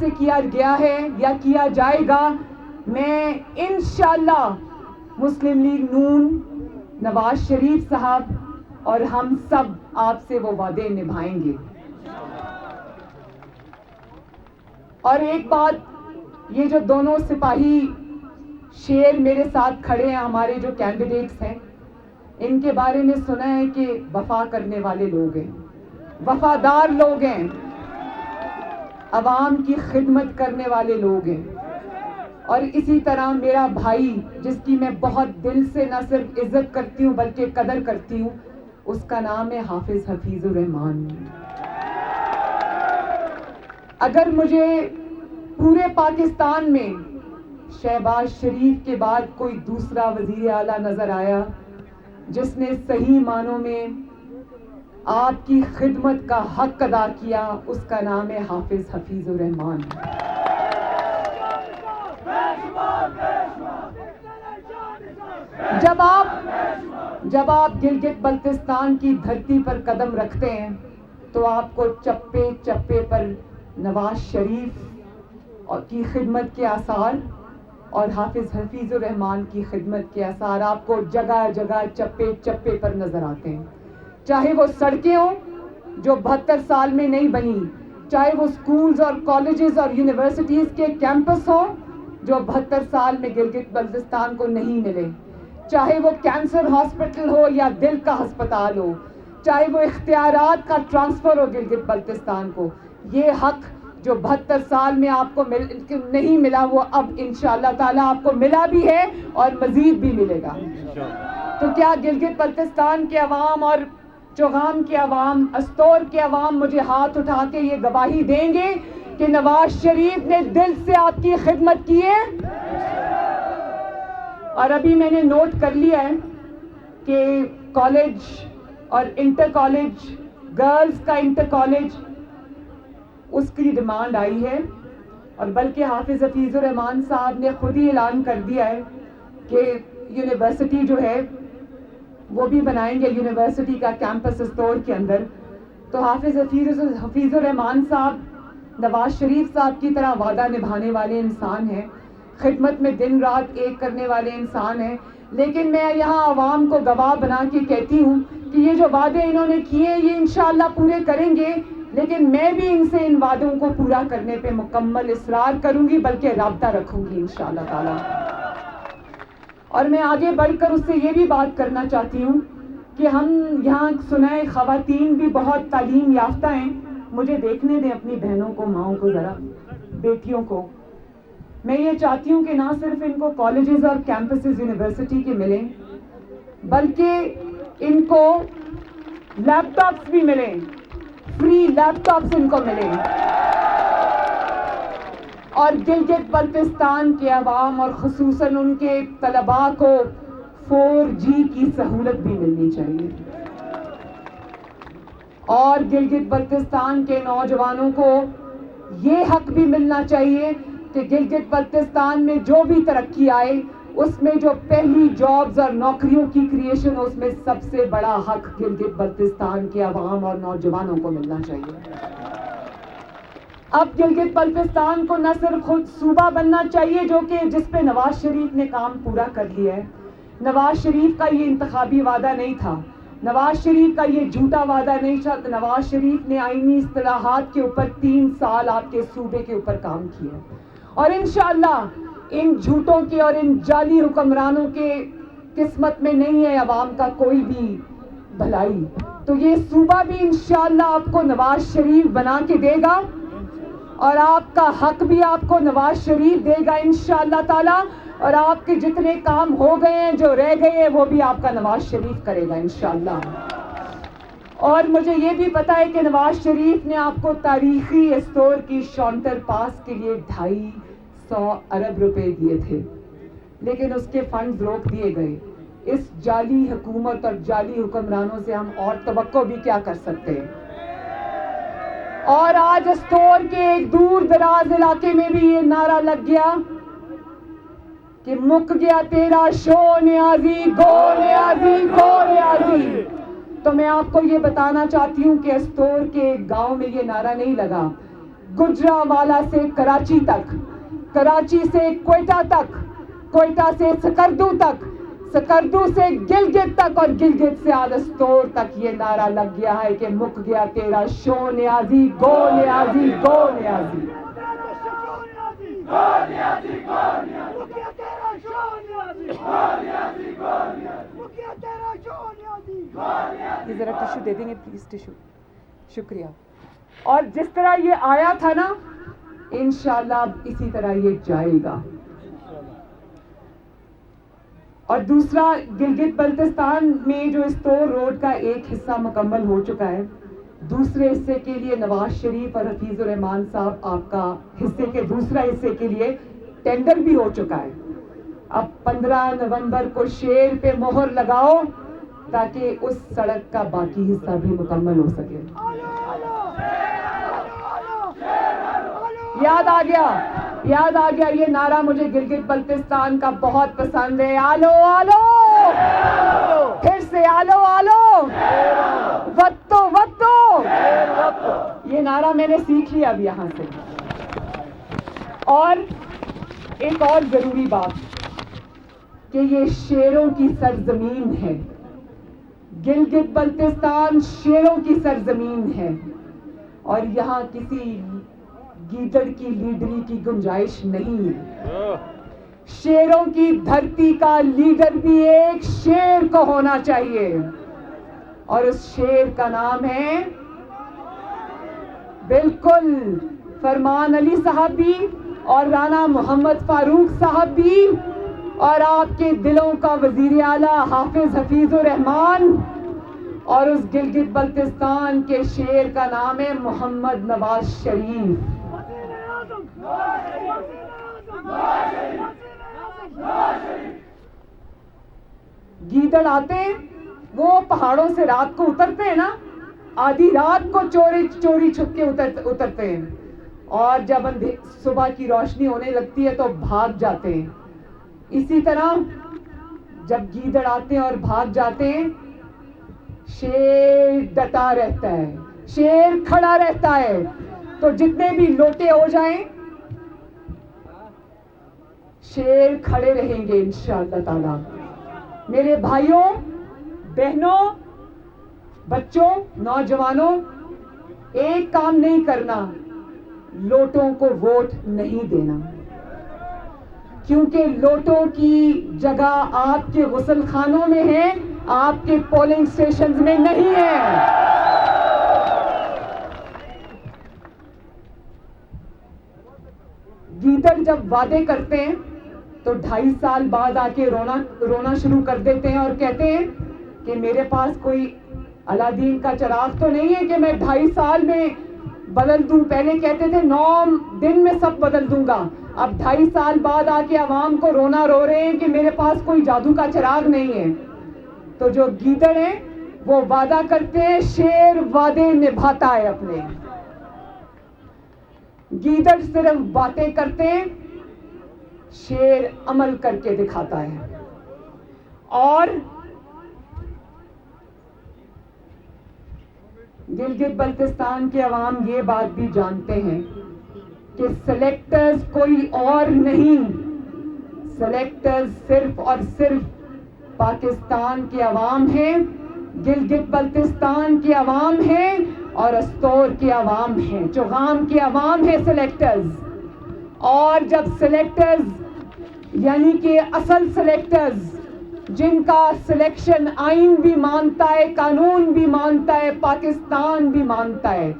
سے کیا گیا ہے یا کیا جائے گا، میں انشاءاللہ مسلم لیگ نون، نواز شریف صاحب اور ہم سب آپ سے وہ وعدے نبھائیں گے۔ اور ایک بات، یہ جو دونوں سپاہی شیر میرے ساتھ کھڑے ہیں، ہمارے جو کینڈیڈیٹس ہیں، ان کے بارے میں سنا ہے کہ وفا کرنے والے لوگ ہیں، وفادار لوگ ہیں، عوام کی خدمت کرنے والے لوگ ہیں۔ اور اسی طرح میرا بھائی، جس کی میں بہت دل سے نہ صرف عزت کرتی ہوں بلکہ قدر کرتی ہوں، اس کا نام ہے حافظ حفیظ الرحمان۔ اگر مجھے پورے پاکستان میں شہباز شریف کے بعد کوئی دوسرا وزیر اعلیٰ نظر آیا جس نے صحیح معنوں میں آپ کی خدمت کا حق ادا کیا، اس کا نام ہے حافظ حفیظ الرحمان۔ جب آپ گلگت بلتستان کی دھرتی پر قدم رکھتے ہیں تو آپ کو چپے چپے پر نواز شریف کی خدمت کے آثار اور حافظ حفیظ الرحمان کی خدمت کے آثار آپ کو جگہ جگہ چپے چپے پر نظر آتے ہیں، چاہے وہ سڑکیں ہوں جو 72 سال میں نہیں بنی، چاہے وہ سکولز اور کالجز اور یونیورسٹیز کے کیمپس ہوں جو 72 سال میں گلگت بلتستان کو نہیں ملے، چاہے وہ کینسر ہاسپٹل ہو یا دل کا ہسپتال ہو، چاہے وہ اختیارات کا ٹرانسفر ہو گلگت بلتستان کو، یہ حق جو 72 سال میں آپ کو نہیں ملا، وہ اب انشاءاللہ تعالیٰ آپ کو ملا بھی ہے اور مزید بھی ملے گا۔ تو کیا گلگت بلتستان کے عوام اور چوغام کے عوام، استور کے عوام مجھے ہاتھ اٹھا کے یہ گواہی دیں گے کہ نواز شریف نے دل سے آپ کی خدمت کی ہے؟ اور ابھی میں نے نوٹ کر لیا ہے کہ کالج اور انٹر کالج، گرلز کا انٹر کالج، اس کی ڈیمانڈ آئی ہے، اور بلکہ حافظ حفیظ الرحمان صاحب نے خود ہی اعلان کر دیا ہے کہ یونیورسٹی جو ہے وہ بھی بنائیں گے، یونیورسٹی کا کیمپس استور کے اندر۔ تو حافظ حفیظ الرحمان صاحب نواز شریف صاحب کی طرح وعدہ نبھانے والے انسان ہیں، خدمت میں دن رات ایک کرنے والے انسان ہیں، لیکن میں یہاں عوام کو گواہ بنا کے کہتی ہوں کہ یہ جو وعدے انہوں نے کیے یہ انشاءاللہ پورے کریں گے، لیکن میں بھی ان سے ان وعدوں کو پورا کرنے پہ مکمل اصرار کروں گی، بلکہ رابطہ رکھوں گی انشاءاللہ تعالی۔ اور میں آگے بڑھ کر اس سے یہ بھی بات کرنا چاہتی ہوں کہ ہم یہاں سنائے خواتین بھی بہت تعلیم یافتہ ہیں، مجھے دیکھنے دیں اپنی بہنوں کو، ماؤں کو، ذرا بیٹیوں کو۔ میں یہ چاہتی ہوں کہ نہ صرف ان کو کالجز اور کیمپسز یونیورسٹی کے ملیں، بلکہ ان کو لیپ ٹاپس بھی ملیں، فری لیپ ٹاپس ان کو ملیں، اور گلگت بلتستان کے عوام اور خصوصاً ان کے طلباء کو 4G کی سہولت بھی ملنی چاہیے، اور گلگت بلتستان کے نوجوانوں کو یہ حق بھی ملنا چاہیے کہ گلگت بلتستان میں جو بھی ترقی آئے اس میں جو پہلی جابز اور نوکریوں کی کریشن ہو، اس میں سب سے بڑا حق گلگت بلتستان کے عوام اور نوجوانوں کو ملنا چاہیے۔ اب گلگت بلتستان کو نہ صرف خود صوبہ بننا چاہیے، جو کہ جس پہ نواز شریف نے کام پورا کر لیا ہے، نواز شریف کا یہ انتخابی وعدہ نہیں تھا، نواز شریف کا یہ جھوٹا وعدہ نہیں تھا، نواز شریف نے آئینی اصطلاحات کے اوپر 3 سال آپ کے صوبے کے اوپر کام کیا، اور انشاءاللہ ان جھوٹوں کے اور ان جعلی حکمرانوں کے قسمت میں نہیں ہے عوام کا کوئی بھی بھلائی، تو یہ صوبہ بھی انشاءاللہ آپ کو نواز شریف بنا کے دے گا، اور آپ کا حق بھی آپ کو نواز شریف دے گا انشاءاللہ تعالی، اور آپ کے جتنے کام ہو گئے ہیں، جو رہ گئے ہیں، وہ بھی آپ کا نواز شریف کرے گا انشاءاللہ۔ اور مجھے یہ بھی پتا ہے کہ نواز شریف نے آپ کو تاریخی استور کی شونٹر پاس کے لیے 250 ارب روپے دیے تھے، لیکن اس کے فنڈز روک دیے گئے۔ اس جعلی حکومت اور جعلی حکمرانوں سے ہم اور توقع بھی کیا کر سکتے ہیں؟ اور آج استور کے ایک دور دراز علاقے میں بھی یہ نعرہ لگ گیا کہ مک گیا تیرا شو نیازی، گو نیازی، گو نیازی۔ تو میں آپ کو یہ بتانا چاہتی ہوں کہ استور کے گاؤں میں یہ نعرہ نہیں لگا. گجرانوالہ سے کراچی تک، کراچی سے کوئٹہ تک، کوئٹہ سے سکردو تک، سکردو سے گلگت تک، اور گلگت سے آدستور تک یہ نعرہ لگ گیا ہے کہ مک گیا تیرا شو نیازی، گو نیازی، گو نیازی. یہ ذرا ٹشو دے دیں گے پلیز، ٹشو. شکریہ. اور جس طرح یہ آیا تھا نا، انشاءاللہ اب اسی طرح یہ جائے گا. اور دوسرا، گلگت بلتستان میں جو استور روڈ کا ایک حصہ مکمل ہو چکا ہے، دوسرے حصے کے لیے نواز شریف اور حفیظ الرحمان صاحب آپ کا حصے کے دوسرا حصے کے لیے ٹینڈر بھی ہو چکا ہے. اب 15 نومبر کو شیر پہ مہر لگاؤ تاکہ اس سڑک کا باقی حصہ بھی مکمل ہو سکے. یاد آ گیا یہ نعرہ مجھے گلگت بلتستان کا بہت پسند ہے. آلو آلو، پھر سے آلو آلو، وطو وطو. یہ نعرہ میں نے سیکھ لیا اب یہاں سے. اور ایک اور ضروری بات کہ یہ شیروں کی سرزمین ہے. گلگت بلتستان شیروں کی سرزمین ہے، اور یہاں کسی گیدڑ کی لیڈری کی گنجائش نہیں ہے. شیروں کی دھرتی کا لیڈر بھی ایک شیر کو ہونا چاہیے، اور اس شیر کا نام ہے بالکل فرمان علی صاحب بھی، اور رانا محمد فاروق صاحب بھی، اور آپ کے دلوں کا وزیر اعلیٰ حافظ حفیظ الرحمان. اور اس گلگت بلتستان کے شیر کا نام ہے محمد نواز شریف. گیدڑ آتے ہیں، وہ پہاڑوں سے رات کو اترتے ہیں نا، آدھی رات کو چوری چھپ کے اترتے ہیں، اور جب صبح کی روشنی ہونے لگتی ہے تو بھاگ جاتے ہیں. اسی طرح جب گیدڑ آتے ہیں اور بھاگ جاتے ہیں، شیر ڈٹا رہتا ہے، شیر کھڑا رہتا ہے. تو جتنے بھی لوٹے ہو جائیں، شیر کھڑے رہیں گے انشاءاللہ تعالی. میرے بھائیوں، بہنوں، بچوں، نوجوانوں، ایک کام نہیں کرنا، لوٹوں کو ووٹ نہیں دینا، کیونکہ لوٹوں کی جگہ آپ کے غسل خانوں میں ہے، آپ کے پولنگ سٹیشنز میں نہیں ہے. گیدڑ جب وعدے کرتے ہیں تو 2.5 سال بعد آ کے رونا شروع کر دیتے ہیں اور کہتے ہیں کہ میرے پاس کوئی الادین کا چراغ تو نہیں ہے کہ میں 2.5 سال میں بدل دوں. پہلے کہتے تھے 9 دن میں سب بدل دوں گا، اب 2.5 سال بعد آ کے عوام کو رو رہے ہیں کہ میرے پاس کوئی جادو کا چراغ نہیں ہے. تو جو گیدڑ ہیں وہ وعدہ کرتے ہیں، شیر وعدے نبھاتا ہے اپنے. گیدڑ صرف باتیں کرتے ہیں، شیر عمل کر کے دکھاتا ہے. اور گلگت بلتستان کے عوام یہ بات بھی جانتے ہیں کہ سلیکٹرز کوئی اور نہیں، سلیکٹرز صرف اور صرف پاکستان کے عوام ہیں، گلگت بلتستان کے عوام ہیں، اور استور کے عوام ہیں، چوغام کے عوام ہیں سلیکٹرز. اور جب سلیکٹرز یعنی کہ اصل سلیکٹرز جن کا سلیکشن آئین بھی مانتا ہے، قانون بھی مانتا ہے، پاکستان بھی مانتا ہے،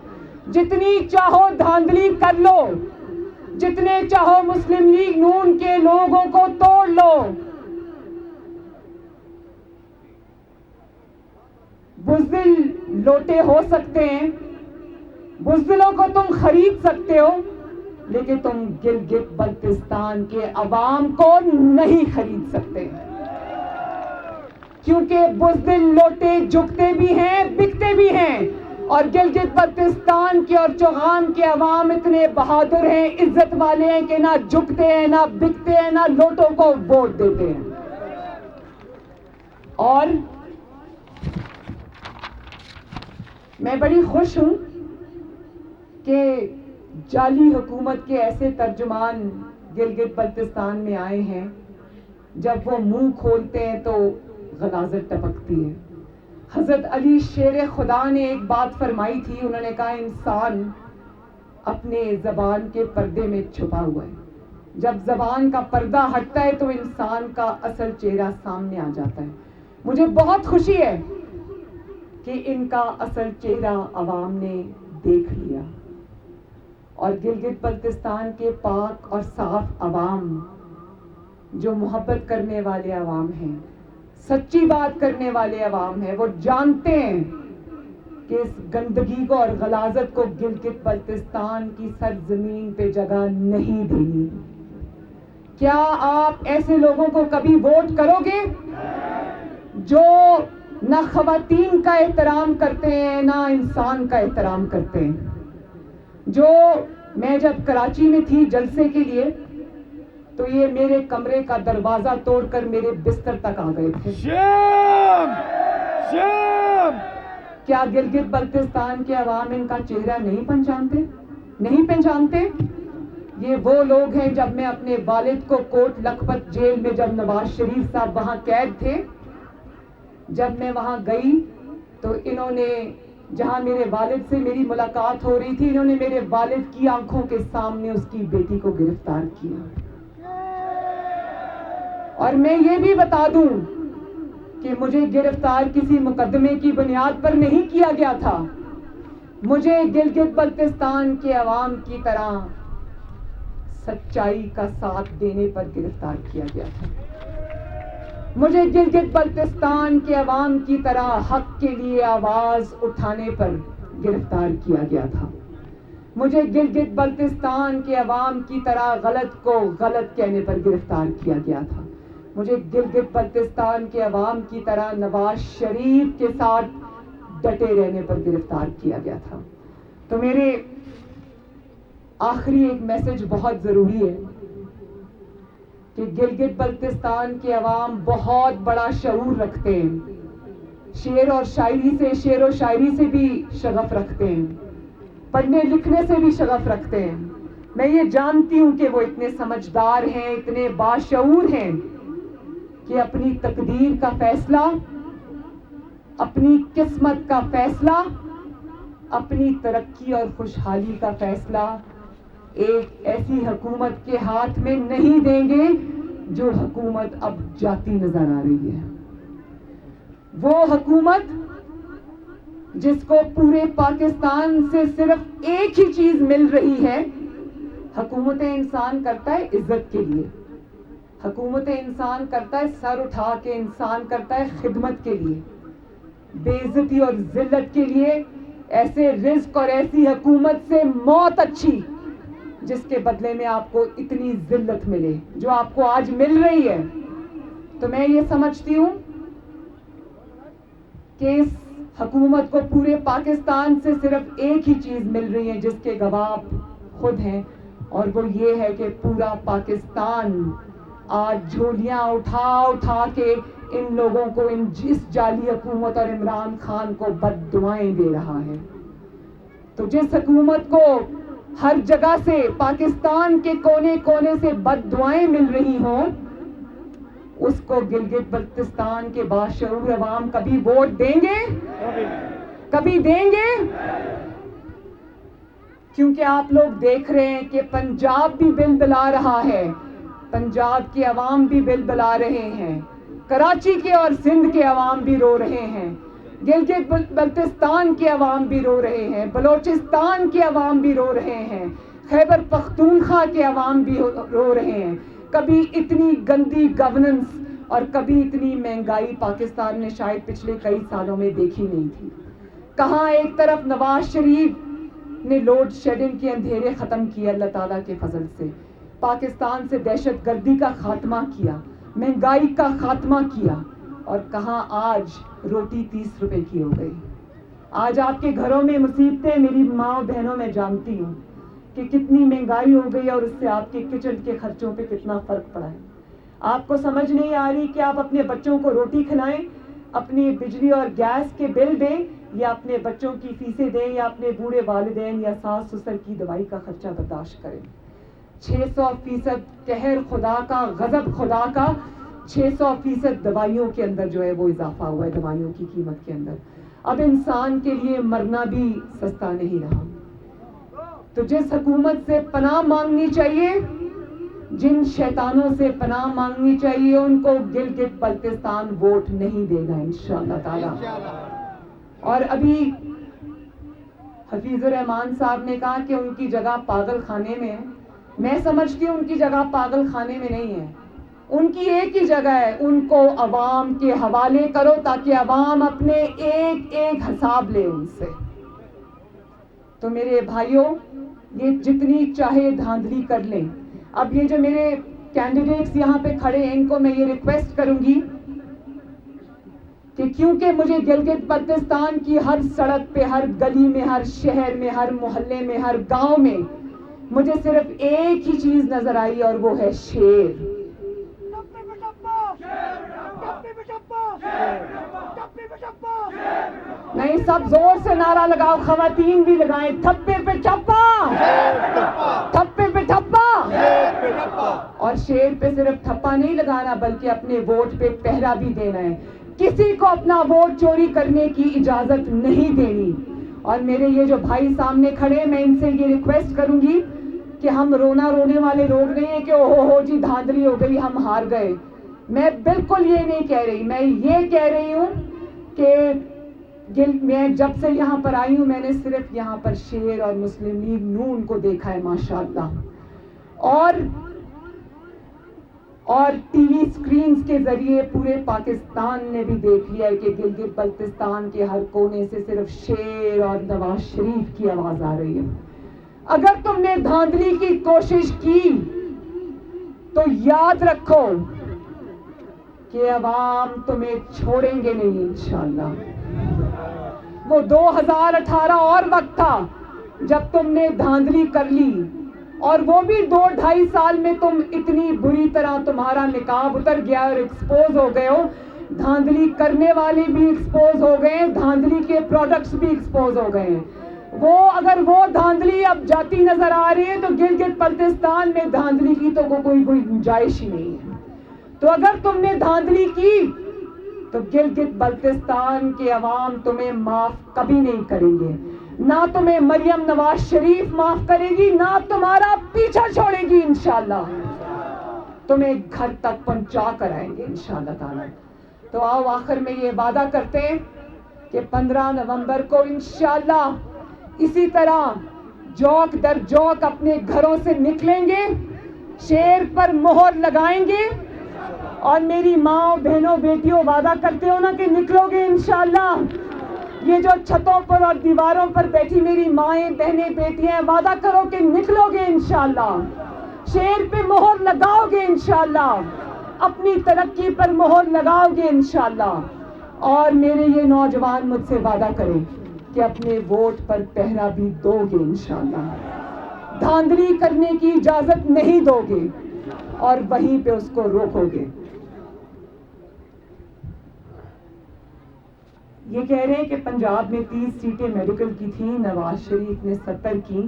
جتنی چاہو دھاندلی کر لو، جتنے چاہو مسلم لیگ نون کے لوگوں کو توڑ لو، بزدل لوٹے ہو سکتے ہیں، بزدلوں کو تم خرید سکتے ہو، لیکن تم گلگت بلتستان کے عوام کو نہیں خرید سکتے، کیونکہ بزدل لوٹے جھکتے بھی ہیں، بکتے بھی ہیں، اور گلگت بلتستان کے اور چوغام کے عوام اتنے بہادر ہیں، عزت والے ہیں کہ نہ جھکتے ہیں، نہ بکتے ہیں، نہ لوٹوں کو ووٹ دیتے ہیں. اور میں بڑی خوش ہوں کہ جعلی حکومت کے ایسے ترجمان گلگت بلتستان میں آئے ہیں، جب وہ منہ کھولتے ہیں تو غلاظت ٹپکتی ہے۔ حضرت علی شیر خدا نے ایک بات فرمائی تھی، انہوں نے کہا انسان اپنے زبان کے پردے میں چھپا ہوا ہے، جب زبان کا پردہ ہٹتا ہے تو انسان کا اصل چہرہ سامنے آ جاتا ہے۔ مجھے بہت خوشی ہے کہ ان کا اصل چہرہ عوام نے دیکھ لیا، اور گلگت بلتستان کے پاک اور صاف عوام جو محبت کرنے والے عوام ہیں، سچی بات کرنے والے عوام ہیں، وہ جانتے ہیں کہ اس گندگی کو اور غلاظت کو گلگت بلتستان کی سرزمین پہ جگہ نہیں دینی۔ کیا آپ ایسے لوگوں کو کبھی ووٹ کرو گے جو نہ خواتین کا احترام کرتے ہیں نہ انسان کا احترام کرتے ہیں؟ جو میں جب کراچی میں تھی جلسے کے لیے تو یہ میرے کمرے کا دروازہ توڑ کر میرے بستر تک آ گئے تھے۔ کیا گلگت بلتستان کے عوام ان کا چہرہ نہیں پہچانتے؟ یہ وہ لوگ ہیں، جب میں اپنے والد کو کوٹ لکھپت جیل میں، جب نواز شریف صاحب وہاں قید تھے، جب میں وہاں گئی تو انہوں نے، جہاں میرے والد سے میری ملاقات ہو رہی تھی، انہوں نے میرے والد کی آنکھوں کے سامنے اس کی بیٹی کو گرفتار کیا۔ اور میں یہ بھی بتا دوں کہ مجھے گرفتار کسی مقدمے کی بنیاد پر نہیں کیا گیا تھا، مجھے گلگت بلتستان کے عوام کی طرح سچائی کا ساتھ دینے پر گرفتار کیا گیا تھا۔ مجھے گلگت بلتستان کے عوام کی طرح حق کے لیے آواز اٹھانے پر گرفتار کیا گیا تھا۔ مجھے گلگت بلتستان کے عوام کی طرح غلط کو غلط کہنے پر گرفتار کیا گیا تھا۔ مجھے گلگت بلتستان کے عوام کی طرح نواز شریف کے ساتھ ڈٹے رہنے پر گرفتار کیا گیا تھا۔ تو میرے آخری ایک میسج بہت ضروری ہے کہ گلگت بلتستان کے عوام بہت بڑا شعور رکھتے ہیں، شعر و شاعری سے بھی شغف رکھتے ہیں، پڑھنے لکھنے سے بھی شغف رکھتے ہیں۔ میں یہ جانتی ہوں کہ وہ اتنے سمجھدار ہیں، اتنے باشعور ہیں کہ اپنی تقدیر کا فیصلہ، اپنی قسمت کا فیصلہ، اپنی ترقی اور خوشحالی کا فیصلہ ایک ایسی حکومت کے ہاتھ میں نہیں دیں گے جو حکومت اب جاتی نظر آ رہی ہے۔ وہ حکومت جس کو پورے پاکستان سے صرف ایک ہی چیز مل رہی ہے، حکومت انسان کرتا ہے عزت کے لیے، حکومت انسان کرتا ہے سر اٹھا کے، انسان کرتا ہے خدمت کے لیے، بے عزتی اور ذلت کے لیے ایسے رزق اور ایسی حکومت سے موت اچھی جس کے بدلے میں آپ کو اتنی ذلت ملے جو آپ کو آج مل رہی ہے۔ تو میں یہ سمجھتی ہوں کہ اس حکومت کو پورے پاکستان سے صرف ایک ہی چیز مل رہی ہے جس کے گواہ خود ہیں، اور وہ یہ ہے کہ پورا پاکستان آج جھولیاں اٹھا کے ان لوگوں کو، اس جعلی حکومت اور عمران خان کو بد دعائیں دے رہا ہے۔ تو جس حکومت کو ہر جگہ سے، پاکستان کے کونے کونے سے بد دعائیں مل رہی ہوں، اس کو گلگت بلتستان کے باشعور عوام کبھی ووٹ دیں گے؟ کبھی دیں گے؟ کیونکہ آپ لوگ دیکھ رہے ہیں کہ پنجاب بھی بل بلا رہا ہے، پنجاب کے عوام بھی بل بلا رہے ہیں، کراچی کے اور سندھ کے عوام بھی رو رہے ہیں، گلگت بلتستان کے عوام بھی رو رہے ہیں، بلوچستان کے عوام بھی رو رہے ہیں، خیبر پختونخوا کے عوام بھی رو رہے ہیں۔ کبھی اتنی گندی گورننس اور کبھی اتنی مہنگائی پاکستان نے شاید پچھلے کئی سالوں میں دیکھی نہیں تھی۔ کہاں ایک طرف نواز شریف نے لوڈ شیڈنگ کے اندھیرے ختم کیے اللہ تعالیٰ کے فضل سے، پاکستان سے دہشت گردی کا خاتمہ کیا، مہنگائی کا خاتمہ کیا، اور کہاں آج روٹی 30 روپے کی ہو گئی۔ آج آپ کے گھروں میں مصیبتیں، میری ماں و بہنوں میں جانتی ہوں کہ کتنی مہنگائی ہو گئی اور اس سے آپ کے کچن کے خرچوں پہ کتنا فرق پڑا ہے۔ آپ کو سمجھ نہیں آ رہی کہ آپ اپنے بچوں کو روٹی کھلائیں، اپنی بجلی اور گیس کے بل دیں، یا اپنے بچوں کی فیسیں دیں یا اپنے بوڑھے والدین یا ساس سسر کی دوائی کا خرچہ برداشت کریں. 600% قہر خدا کا، غضب خدا کا، 600% دوائیوں کے اندر جو ہے وہ اضافہ ہوا ہے، دوائیوں کی قیمت کے اندر. اب انسان کے لیے مرنا بھی سستا نہیں رہا. تو جس حکومت سے پناہ مانگنی چاہیے، جن شیطانوں سے پناہ مانگنی چاہیے، ان کو گلگت بلتستان ووٹ نہیں دے گا انشاءاللہ تعالی. اور ابھی حفیظ الرحمان صاحب نے کہا کہ ان کی جگہ پاگل خانے میں ہے. میں سمجھتی ہوں ان کی جگہ پاگل خانے میں نہیں ہے، ان کی ایک ہی جگہ ہے. ان کو عوام کے حوالے کرو تاکہ عوام اپنے ایک ایک حساب لے ان سے. تو میرے بھائیوں، یہ جتنی چاہے دھاندلی کر لیں. اب یہ جو میرے کینڈیڈیٹس یہاں پہ کھڑے ہیں، ان کو میں یہ ریکویسٹ کروں گی کہ کیونکہ مجھے گلگت بلتستان کی ہر سڑک پہ، ہر گلی میں، ہر شہر میں، ہر محلے میں، ہر گاؤں میں مجھے صرف ایک ہی چیز نظر آئی اور وہ ہے شیر. نہیں، سب زور سے نعرہ لگاؤ، خواتین بھی لگائیں، تھپے پہ ٹھپا، تھپے پہ ٹھپا. اور شیر پہ صرف تھپا نہیں لگانا بلکہ اپنے ووٹ پہ پہرا بھی دینا ہے. کسی کو اپنا ووٹ چوری کرنے کی اجازت نہیں دینی. اور میرے یہ جو بھائی سامنے کھڑے، میں ان سے یہ ریکویسٹ کروں گی کہ ہم رونے والے لوگ نہیں ہیں کہ اوہو جی دھاندلی ہو گئی، ہم ہار گئے. میں بالکل یہ نہیں کہہ رہی. میں یہ کہہ رہی ہوں کہ میں جب سے یہاں پر آئی ہوں، میں نے صرف یہاں پر شیر اور مسلم لیگ نون کو دیکھا ہے ماشاءاللہ. اور ٹی وی سکرینز کے ذریعے پورے پاکستان نے بھی دیکھ لیا ہے کہ گلگت بلتستان کے ہر کونے سے صرف شیر اور نواز شریف کی آواز آ رہی ہے. اگر تم نے دھاندلی کی کوشش کی تو یاد رکھو کہ عوام تمہیں چھوڑیں گے نہیں انشاءاللہ. وہ 2018 اور وقت تھا جب تم نے دھاندلی کر لی، اور وہ بھی 2-2.5 سال میں تم اتنی بری طرح تمہارا نقاب اتر گیا اور ایکسپوز ہو گئے ہو. دھاندلی کرنے والے بھی ایکسپوز ہو گئے ہیں، دھاندلی کے پروڈکٹس بھی ایکسپوز ہو گئے ہیں. اگر وہ دھاندلی اب جاتی نظر آ رہی ہے تو گلگت بلتستان میں دھاندلی کی تو کوئی گنجائش ہی نہیں ہے. تو اگر تم نے دھاندلی کی تو گلگت بلتستان کے عوام تمہیں معاف کبھی نہیں کریں گے. نہ تمہیں مریم نواز شریف معاف کرے گی، نہ تمہارا پیچھا چھوڑے گی انشاءاللہ. تمہیں گھر تک پہنچا کر آئیں گے انشاءاللہ تعالی. تو آؤ آخر میں یہ وعدہ کرتے ہیں کہ 15 نومبر کو انشاءاللہ اسی طرح جوک در جوک اپنے گھروں سے نکلیں گے، شیر پر مہر لگائیں گے. اور میری ماں بہنوں بیٹیوں وعدہ کرتے ہو نا کہ نکلو گے انشاءاللہ. یہ جو چھتوں پر اور دیواروں پر بیٹھی میری مائیں بہنیں بیٹیاں، وعدہ کرو کہ نکلو گے انشاءاللہ. شیر پہ مہر لگاؤ گے انشاءاللہ، اپنی ترقی پر مہر لگاؤ گے انشاءاللہ. اور میرے یہ نوجوان مجھ سے وعدہ کریں کہ اپنے ووٹ پر پہرا بھی دو گے انشاءاللہ. دھاندلی کرنے کی اجازت نہیں دو گے اور وہیں پہ اس کو روکو گے. یہ کہہ رہے ہیں کہ پنجاب میں 30 سیٹیں میڈیکل کی تھیں، نواز شریف نے 70 کی.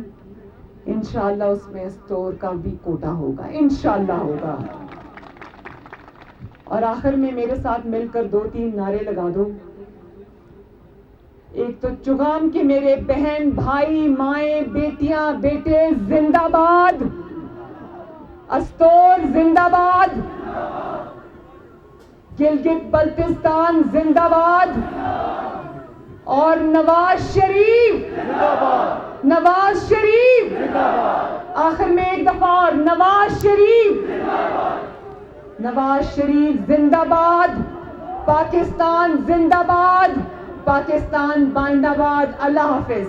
انشاءاللہ اس میں اسٹور کا بھی کوٹا ہوگا، انشاءاللہ ہوگا. اور آخر میں میرے ساتھ مل کر 2-3 نعرے لگا دو. ایک تو چگام کے میرے بہن بھائی مائیں بیٹیاں بیٹے زندہ باد، اسٹور زندہ باد، گلگت بلتستان زندہ باد، اور نواز شریف، نواز شریف. آخر میں ایک دفعہ اور نواز شریف، نواز شریف زندہ باد. پاکستان زندہ باد، پاکستان بائندہ باد. اللہ حافظ.